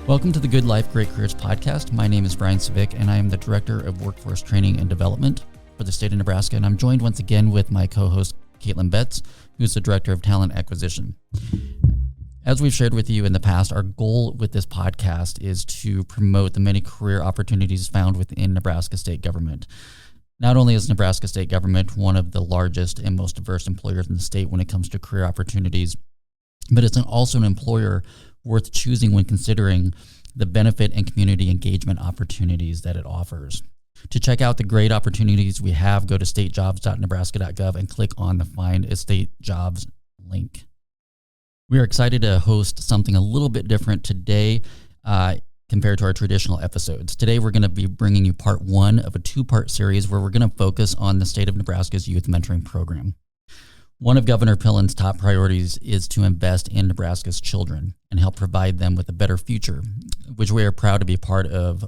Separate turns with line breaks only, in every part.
Welcome to the Good Life, Great Careers podcast. My name is Brian Civic, and I am the Director of Workforce Training and Development for the state of Nebraska. And I'm joined once again with my co-host, Caitlin Betts, who's the Director of Talent Acquisition. As we've shared with you in the past, our goal with this podcast is to promote the many career opportunities found within Nebraska state government. Not only is Nebraska state government one of the largest and most diverse employers in the state when it comes to career opportunities, but it's also an employer worth choosing when considering the benefit and community engagement opportunities that it offers. To check out the great opportunities we have, go to statejobs.nebraska.gov and click on the Find a State Jobs link. We are excited to host something a little bit different today compared to our traditional episodes. Today we're going to be bringing you part one of a two-part series where we're going to focus on the state of Nebraska's youth mentoring program. One of Governor Pillen's top priorities is to invest in Nebraska's children and help provide them with a better future, which we are proud to be part of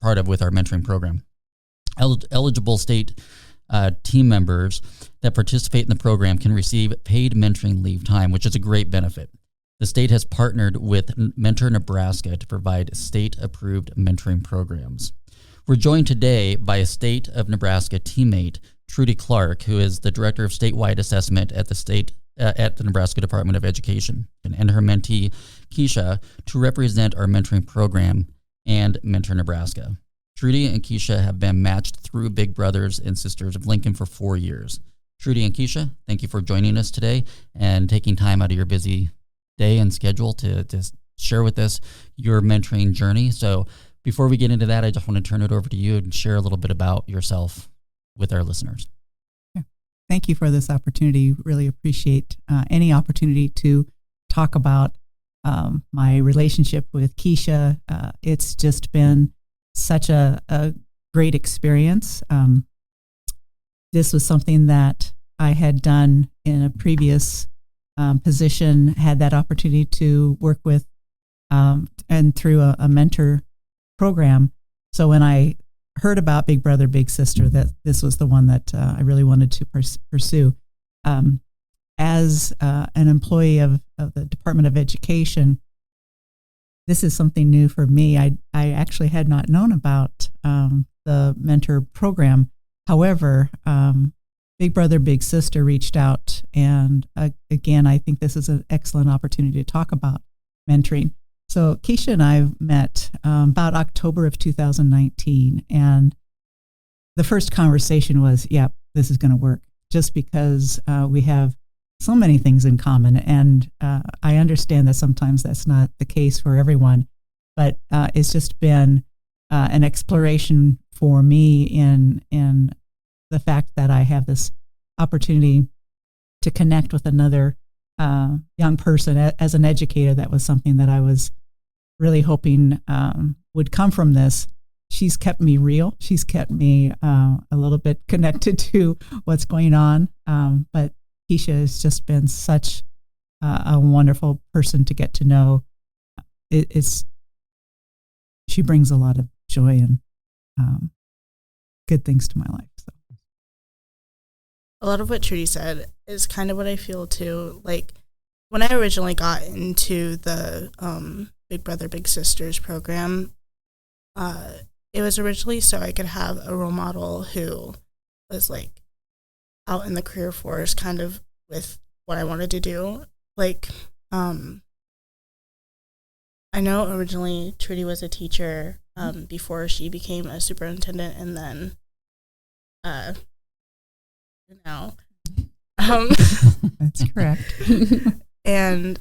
with our mentoring program. Eligible state team members that participate in the program can receive paid mentoring leave time, which is a great benefit. The state has partnered with Mentor Nebraska to provide state-approved mentoring programs. We're joined today by a State of Nebraska teammate, Trudy Clark, who is the Director of Statewide Assessment at the Nebraska Department of Education, and her mentee, Keisha, to represent our mentoring program and Mentor Nebraska. Trudy and Keisha have been matched through Big Brothers and Sisters of Lincoln for 4 years. Trudy and Keisha, thank you for joining us today and taking time out of your busy day and schedule to share with us your mentoring journey. So before we get into that, I just want to turn it over to you and share a little bit about yourself with our listeners.
Yeah. Thank you for this opportunity. Really appreciate any opportunity to talk about my relationship with Keisha. It's just been such a great experience. This was something that I had done in a previous position, had that opportunity to work with and through a mentor program. So when I heard about Big Brother, Big Sister, that this was the one that I really wanted to pursue. As an employee of the Department of Education, this is something new for me. I actually had not known about the mentor program. However, Big Brother, Big Sister reached out, and again, I think this is an excellent opportunity to talk about mentoring. So Keisha and I met about October of 2019, and the first conversation was, yep, this is going to work, just because we have so many things in common, and I understand that sometimes that's not the case for everyone, but it's just been an exploration for me in the fact that I have this opportunity to connect with another young person. As an educator, that was something that I was really hoping would come from this. She's kept me real. She's kept me a little bit connected to what's going on. But Keisha has just been such a wonderful person to get to know. She brings a lot of joy and good things to my life. So.
A lot of what Trudy said is kind of what I feel too. Like when I originally got into the Big Brother, Big Sisters program, it was originally so I could have a role model who was like out in the career force kind of with what I wanted to do. Like, I know originally Trudy was a teacher before she became a superintendent, and then now.
That's correct.
And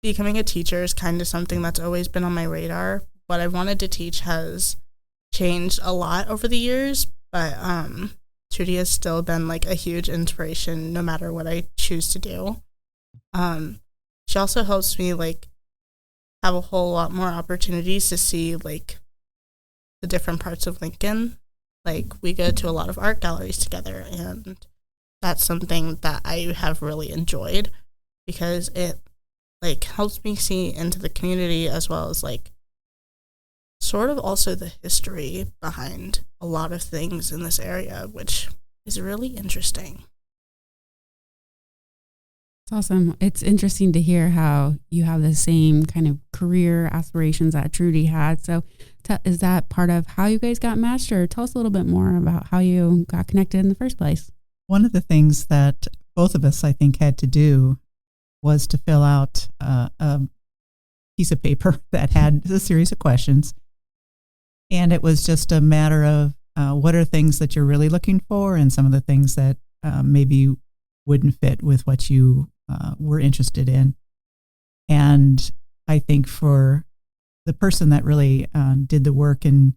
becoming a teacher is kind of something that's always been on my radar. What I wanted to teach has changed a lot over the years, but Trudy has still been like a huge inspiration no matter what I choose to do. She also helps me like have a whole lot more opportunities to see like the different parts of Lincoln. Like we go to a lot of art galleries together, and that's something that I have really enjoyed because it like helps me see into the community as well as like sort of also the history behind a lot of things in this area, which is really interesting.
It's awesome. It's interesting to hear how you have the same kind of career aspirations that Trudy had. So is that part of how you guys got matched, or tell us a little bit more about how you got connected in the first place?
One of the things that both of us, I think, had to do was to fill out a piece of paper that had a series of questions. And it was just a matter of what are things that you're really looking for, and some of the things that maybe wouldn't fit with what you were interested in. And I think for the person that really did the work in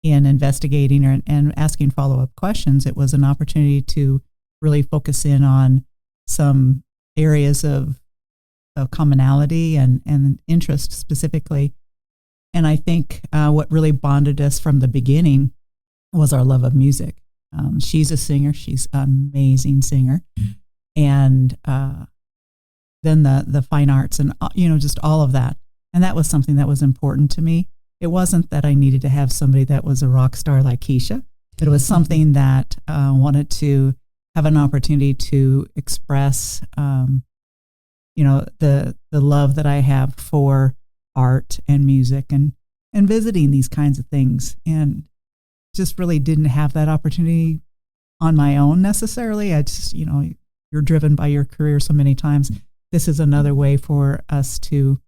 investigating and asking follow-up questions, it was an opportunity to really focus in on some areas of commonality and interest specifically. And I think what really bonded us from the beginning was our love of music. She's a singer. She's an amazing singer. And then the fine arts and, just all of that. And that was something that was important to me. It wasn't that I needed to have somebody that was a rock star like Keisha, but it was something that wanted to have an opportunity to express, the love that I have for art and music and visiting these kinds of things. And just really didn't have that opportunity on my own necessarily. I just, you're driven by your career so many times. This is another way for us to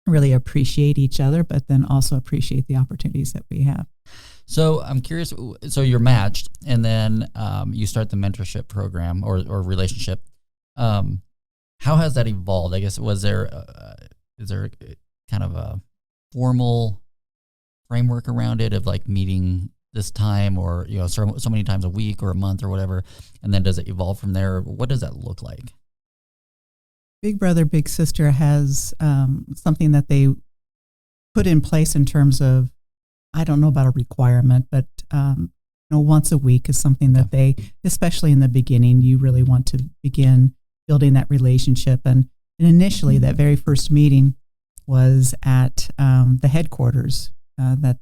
really appreciate each other, but then also appreciate the opportunities that we have.
So I'm curious, so you're matched, and then you start the mentorship program or relationship. How has that evolved? I guess, is there kind of a formal framework around it of like meeting this time, or so many times a week or a month or whatever, and then does it evolve from there? What does that look like?
Big Brother Big Sister has something that they put in place in terms of, I don't know about a requirement, but once a week is something that they, especially in the beginning, you really want to begin building that relationship. And initially, that very first meeting was at the headquarters that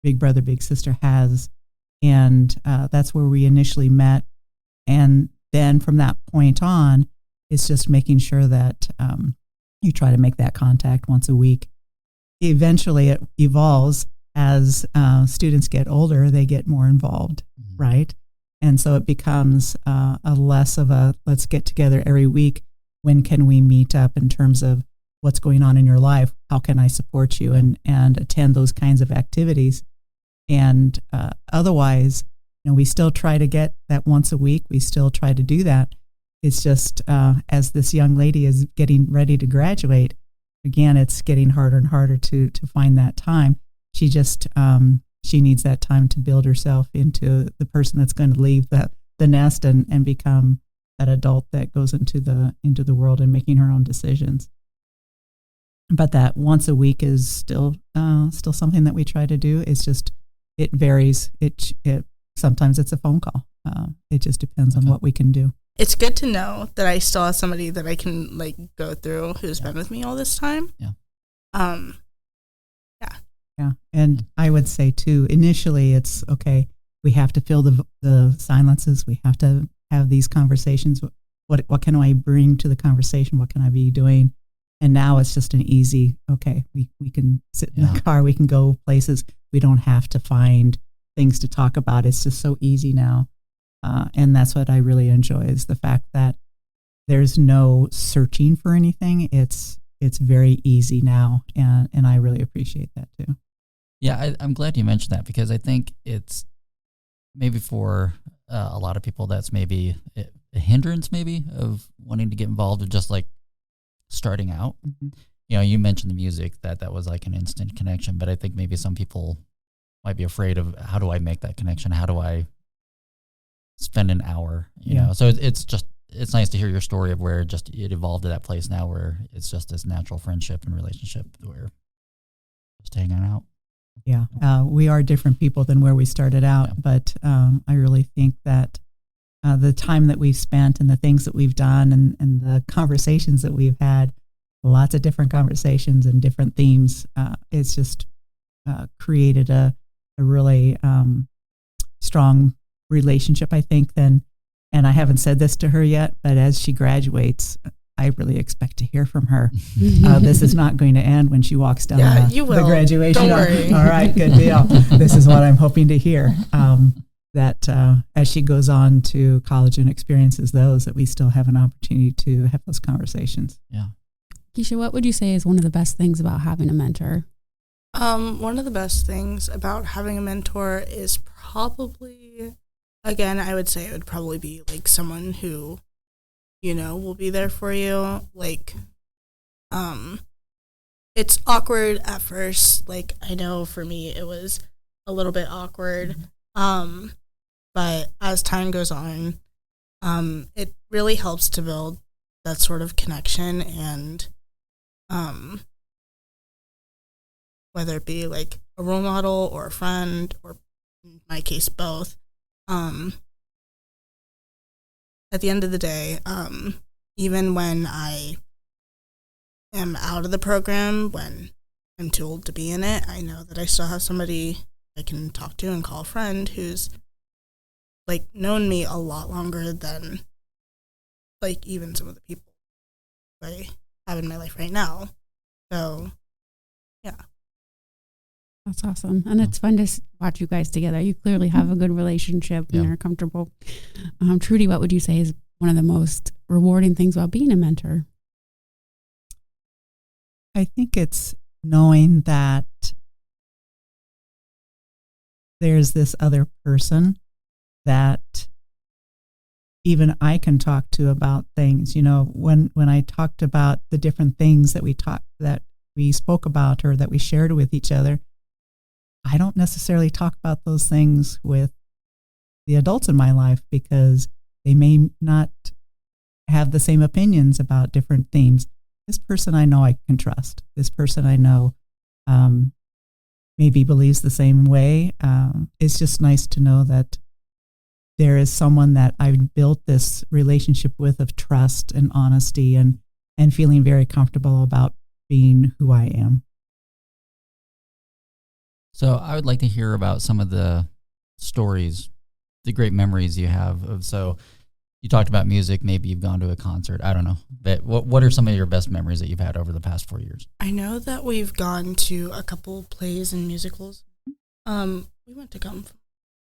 Big Brother Big Sister has, and that's where we initially met. And then from that point on, it's just making sure that you try to make that contact once a week. Eventually, it evolves as students get older; they get more involved, right? And so it becomes a less of a let's get together every week. When can we meet up in terms of what's going on in your life? How can I support you and attend those kinds of activities? And otherwise, we still try to get that once a week. We still try to do that. It's just as this young lady is getting ready to graduate, again, it's getting harder and harder to find that time. She just she needs that time to build herself into the person that's going to leave the nest and become that adult that goes into the world and making her own decisions. But that once a week is still something that we try to do. It's just it varies. It sometimes it's a phone call. It just depends on what we can do.
It's good to know that I still have somebody that I can go through who's been with me all this time.
Yeah.
Yeah. And I would say too, initially it's okay. We have to fill the silences. We have to have these conversations. What can I bring to the conversation? What can I be doing? And now it's just an easy, okay, we can sit in the car. We can go places. We don't have to find things to talk about. It's just so easy now. And that's what I really enjoy is the fact that there's no searching for anything. It's very easy now, and I really appreciate that too.
Yeah, I'm glad you mentioned that, because I think it's maybe for a lot of people that's maybe a hindrance maybe of wanting to get involved with just like starting out. Mm-hmm. You mentioned the music, that was like an instant connection, but I think maybe some people might be afraid of how do I make that connection? How do I spend an hour? You know, so it's nice to hear your story of where it evolved to that place now where it's just this natural friendship and relationship where just hanging out.
Yeah, we are different people than where we started out, but I really think that the time that we've spent and the things that we've done and the conversations that we've had, lots of different conversations and different themes, it's just created a really strong relationship, I think, and I haven't said this to her yet, but as she graduates, I really expect to hear from her. This is not going to end when she walks down
you will.
the graduation.
Don't worry.
All right, good deal. This is what I'm hoping to hear. That as she goes on to college and experiences those, that we still have an opportunity to have those conversations.
Yeah.
Keisha, what would you say is one of the best things about having a mentor?
One of the best things about having a mentor is probably, again, I would say it would probably be like someone who, will be there for you. Like, it's awkward at first. Like, I know for me it was a little bit awkward. But as time goes on, it really helps to build that sort of connection, and whether it be like a role model or a friend, or in my case, both. At the end of the day, even when I am out of the program, when I'm too old to be in it, I know that I still have somebody I can talk to and call a friend who's like known me a lot longer than like even some of the people I have in my life right now. So yeah.
That's awesome. And it's fun to watch you guys together. You clearly have a good relationship and you're comfortable. Trudy, what would you say is one of the most rewarding things about being a mentor?
I think it's knowing that there's this other person that even I can talk to about things. When I talked about the different things that we spoke about or that we shared with each other, I don't necessarily talk about those things with the adults in my life because they may not have the same opinions about different themes. This person I know I can trust. This person I know maybe believes the same way. It's just nice to know that there is someone that I've built this relationship with of trust and honesty and feeling very comfortable about being who I am.
So I would like to hear about some of the stories, the great memories you have of, so you talked about music, maybe you've gone to a concert, I don't know. But what are some of your best memories that you've had over the past 4 years?
I know that we've gone to a couple plays and musicals. We went to Come,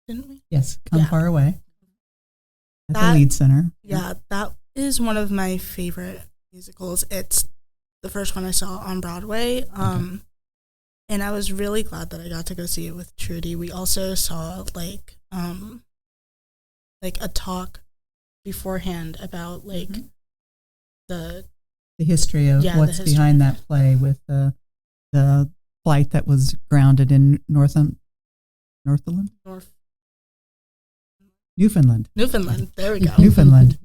didn't we?
Yes, Come Far Away at
That-
the Lead Center.
Yeah, that is one of my favorite musicals. It's the first one I saw on Broadway. And I was really glad that I got to go see it with Trudy. We also saw like a talk beforehand about like the
history of what's behind that play with the flight that was grounded in Newfoundland. There we go. Newfoundland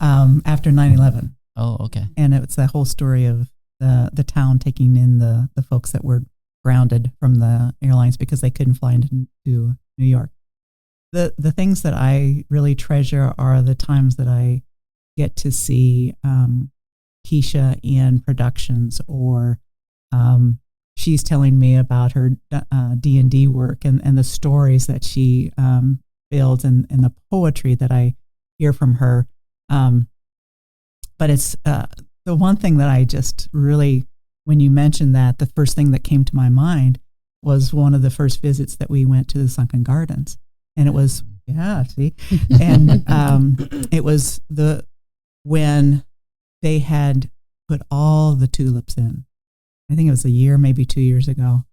after 9/11.
Oh, okay.
And it's that whole story of the town taking in the folks that were grounded from the airlines because they couldn't fly into New York. The things that I really treasure are the times that I get to see Keisha in productions, or she's telling me about her D&D work and the stories that she builds and the poetry that I hear from her. But it's the one thing that I just really, when you mentioned that, the first thing that came to my mind was one of the first visits that we went to the Sunken Gardens. And it was, and it was when they had put all the tulips in. I think it was a year, maybe 2 years ago.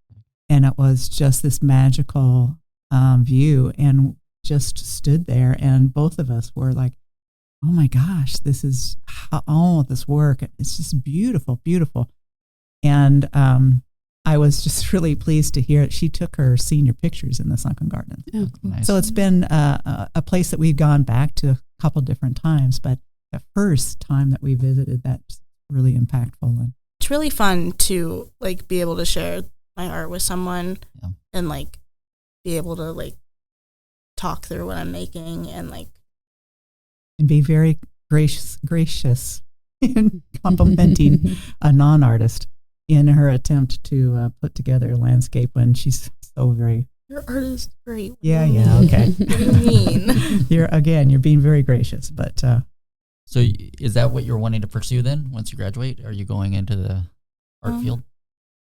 And it was just this magical view, and just stood there. And both of us were like, oh my gosh, this is all this work. It's just beautiful, beautiful. And I was just really pleased to hear it. She took her senior pictures in the Sunken Gardens.
Oh, cool.
Nice.
So it's been a place that we've gone back to a couple different times, but the first time that we visited, that's really impactful. And
It's really fun to like be able to share my art with someone and like be able to like talk through what I'm making and
be very gracious in complimenting a non-artist in her attempt to put together a landscape when she's so very...
Your art is great.
Yeah, okay.
What do you mean?
You're being very gracious, but
So is that what you're wanting to pursue then once you graduate? Are you going into the art field?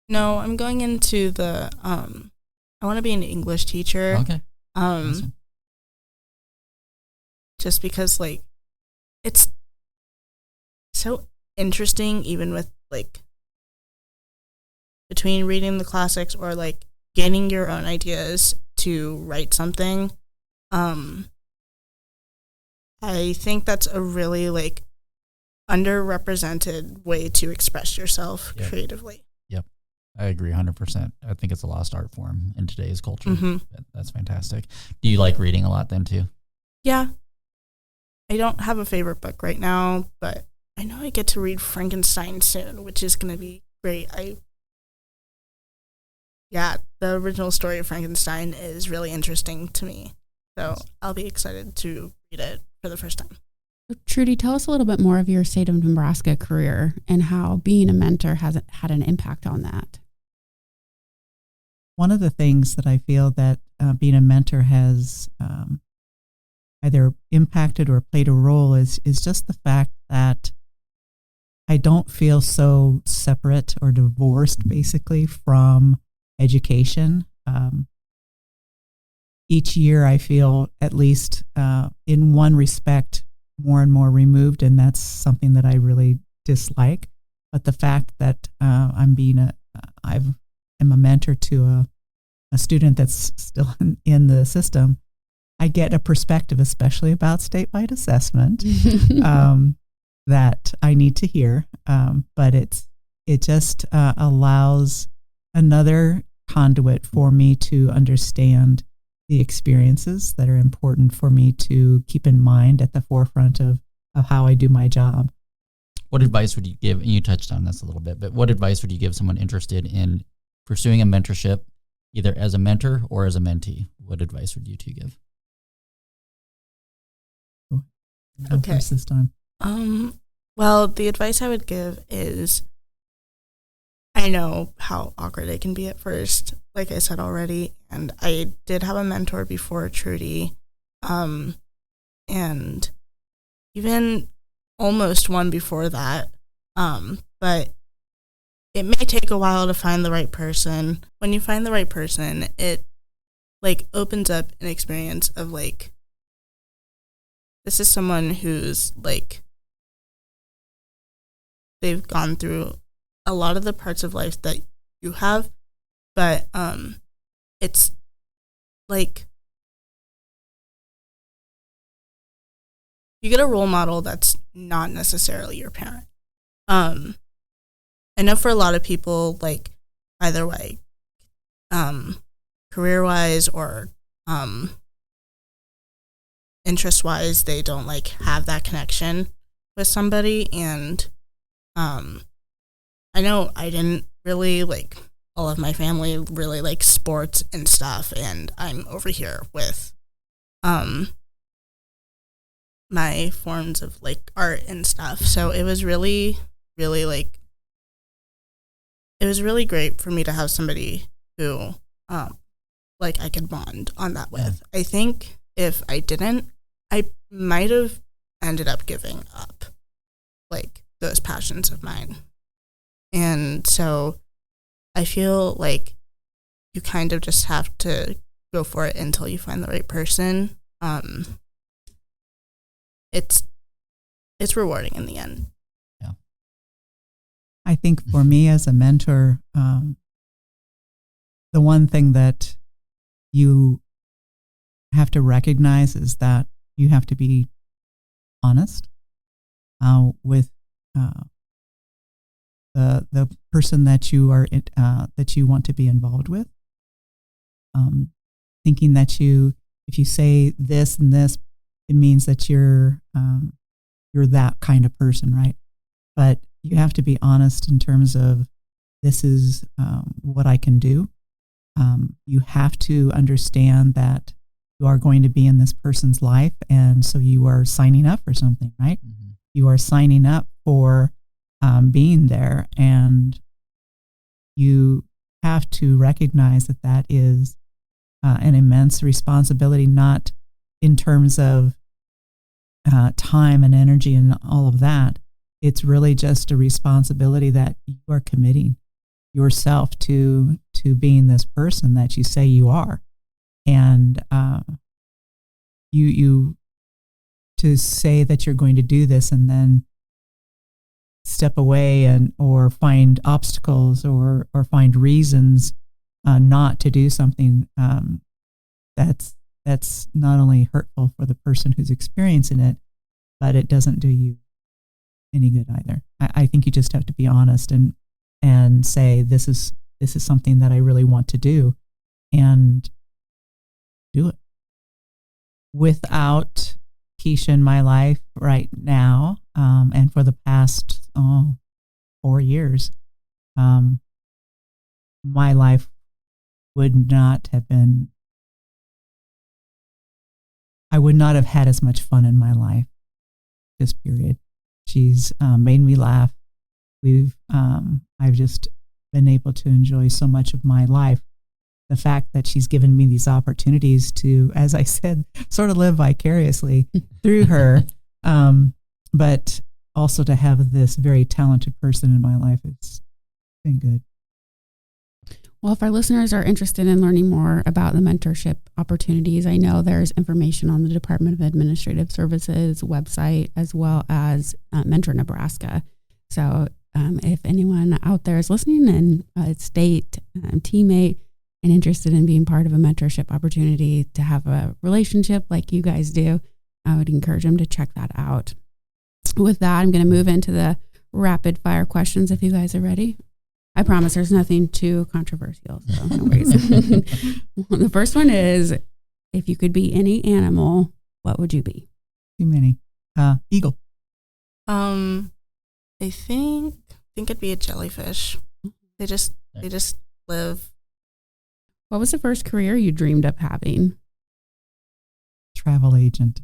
No, I'm going into the I want to be an English teacher.
Okay. Awesome.
Just because like it's so interesting, even with like between reading the classics or like gaining your own ideas to write something. I think that's a really like underrepresented way to express yourself creatively.
Yep. I agree 100%. I think it's a lost art form in today's culture. That's fantastic. Do you like reading a lot then too?
Yeah. I don't have a favorite book right now, but I know I get to read Frankenstein soon, which is going to be great. The original story of Frankenstein is really interesting to me. So I'll be excited to read it for the first time.
Trudy, tell us a little bit more of your state of Nebraska career and how being a mentor has had an impact on that.
One of the things that I feel that being a mentor has either impacted or played a role is just the fact that I don't feel so separate or divorced basically from education. Each year I feel at least in one respect more and more removed, and that's something that I really dislike. But the fact that I'm a mentor to a student that's still in the system, I get a perspective, especially about statewide assessment, that I need to hear. But it just allows another conduit for me to understand the experiences that are important for me to keep in mind at the forefront of how I do my job.
What advice would you give, and you touched on this a little bit, but what advice would you give someone interested in pursuing a mentorship, either as a mentor or as a mentee? What advice would you two give?
Okay. First this time.
Well, the advice I would give is, I know how awkward it can be at first, like I said already, and I did have a mentor before Trudy, and even almost one before that, but it may take a while to find the right person. When you find the right person, it like opens up an experience of like, this is someone who's like, they've gone through a lot of the parts of life that you have, but it's like you get a role model that's not necessarily your parent. I know for a lot of people, like either way, career-wise or interest-wise, they don't like have that connection with somebody, and I know I didn't really like, all of my family really like sports and stuff, and I'm over here with my forms of like art and stuff. So it was really, really like, it was really great for me to have somebody who like I could bond on that with. I think if I didn't, I might have ended up giving up like those passions of mine. And so I feel like you kind of just have to go for it until you find the right person. It's rewarding in the end.
Yeah.
I think for me as a mentor, the one thing that you have to recognize is that you have to be honest with the person that you are that you want to be involved with. Thinking that if you say this and this, it means that you're that kind of person, right? But you have to be honest in terms of, this is what I can do. You have to understand that you are going to be in this person's life, and so you are signing up for something, right? Mm-hmm. You are signing up for being there, and you have to recognize that that is an immense responsibility, not in terms of time and energy and all of that. It's really just a responsibility that you are committing yourself to being this person that you say you are. And you to say that you're going to do this and then step away or find obstacles or find reasons not to do something, that's not only hurtful for the person who's experiencing it, but it doesn't do you any good either. I think you just have to be honest and say, this is something that I really want to do, and do it. Without Keisha in my life right now, and for the past 4 years, my life would not have been, I would not have had as much fun in my life this period. She's made me laugh. I've just been able to enjoy so much of my life. The fact that she's given me these opportunities to, as I said, sort of live vicariously through her, but also to have this very talented person in my life, it's been good.
Well, if our listeners are interested in learning more about the mentorship opportunities, I know there's information on the Department of Administrative Services website, as well as Mentor Nebraska. So if anyone out there is listening and a state teammate and interested in being part of a mentorship opportunity to have a relationship like you guys do, I would encourage them to check that out. With that, I'm going to move into the rapid fire questions if you guys are ready. I promise there's nothing too controversial, so no worries. The first one is, if you could be any animal, what would you be?
Too many. Eagle.
I think it'd be a jellyfish. They just live.
What was the first career you dreamed of having?
Travel agent.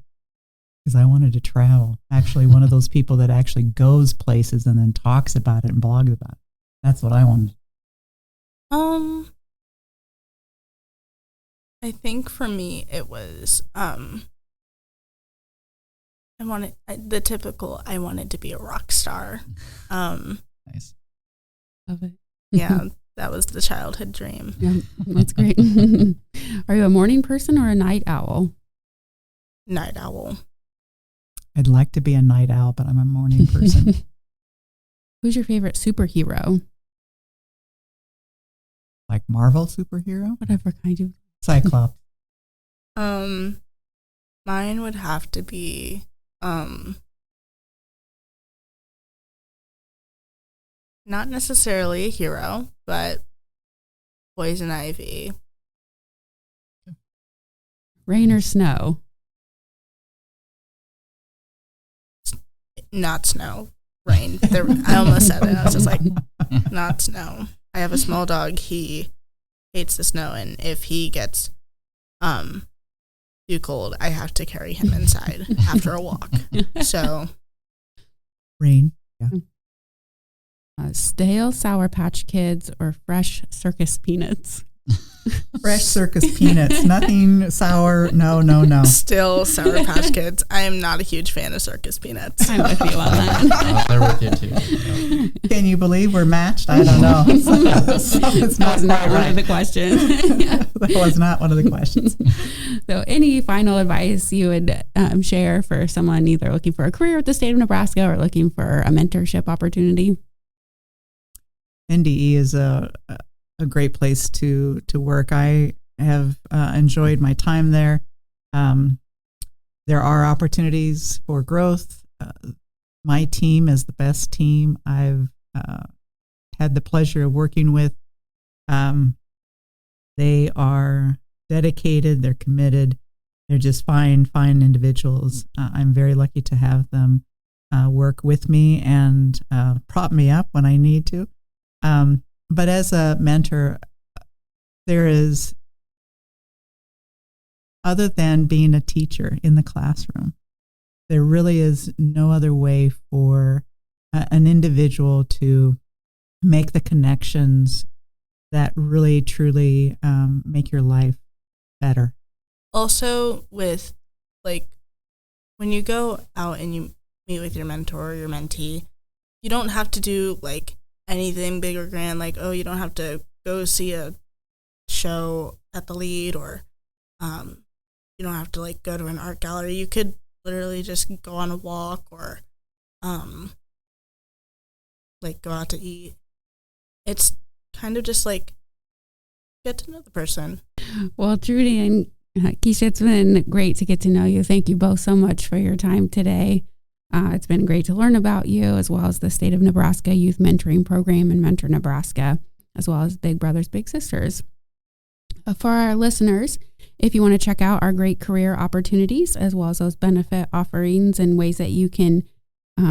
Because I wanted to travel. Actually, one of those people that actually goes places and then talks about it and blogs about it. That's what I wanted.
I think for me it was I wanted to be a rock star.
Nice.
Love it.
Yeah, that was the childhood dream.
Yeah, that's great. Are you a morning person or a night owl?
Night owl.
I'd like to be a night owl, but I'm a morning person.
Who's your favorite superhero?
Like Marvel superhero?
Whatever kind you.
Cyclops.
Mine would have to be not necessarily a hero, but Poison Ivy.
Rain or snow?
Not snow. Rain. I almost said it. I was just like, not snow. I have a small dog. He hates the snow, and if he gets too cold, I have to carry him inside after a walk. So,
Rain. Yeah.
Stale Sour Patch Kids or fresh circus peanuts?
Fresh circus peanuts. Nothing sour. No.
Still Sour Patch Kids. I am not a huge fan of circus peanuts.
I'm with you on that.
They're with you too.
Can you believe we're matched? I don't know. It's
That was not one of the questions.
That was not one of the questions.
So any final advice you would share for someone either looking for a career with the state of Nebraska or looking for a mentorship opportunity?
NDE is a great place to work. I have enjoyed my time there. There are opportunities for growth. My team is the best team I've had the pleasure of working with. They are dedicated. They're committed. They're just fine individuals. I'm very lucky to have them work with me and prop me up when I need to. But as a mentor, there is, other than being a teacher in the classroom, there really is no other way for an individual to make the connections that really, truly make your life better.
Also, with like when you go out and you meet with your mentor or your mentee, you don't have to do like anything big or grand. Like, oh, you don't have to go see a show at the Lead, or you don't have to like go to an art gallery. You could literally just go on a walk, or like go out to eat. It's kind of just like get to know the person.
Well, Trudy and Keisha, it's been great to get to know you. Thank you both so much for your time today. It's been great to learn about you, as well as the State of Nebraska Youth Mentoring Program and Mentor Nebraska, as well as Big Brothers Big Sisters. For our listeners, if you want to check out our great career opportunities, as well as those benefit offerings and ways that you can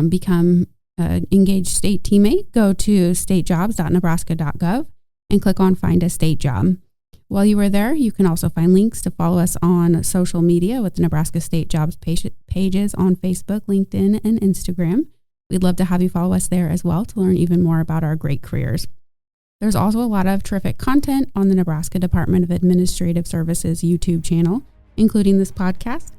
become an engaged state teammate, go to statejobs.nebraska.gov and click on Find a State Job. While you are there, you can also find links to follow us on social media with the Nebraska State Jobs pages on Facebook, LinkedIn, and Instagram. We'd love to have you follow us there as well to learn even more about our great careers. There's also a lot of terrific content on the Nebraska Department of Administrative Services YouTube channel, including this podcast.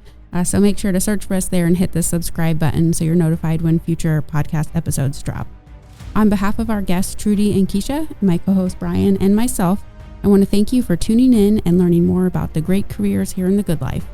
So make sure to search for us there and hit the subscribe button so you're notified when future podcast episodes drop. On behalf of our guests, Trudy and Keisha, my co-host Brian, and myself, I want to thank you for tuning in and learning more about the great careers here in the Good Life.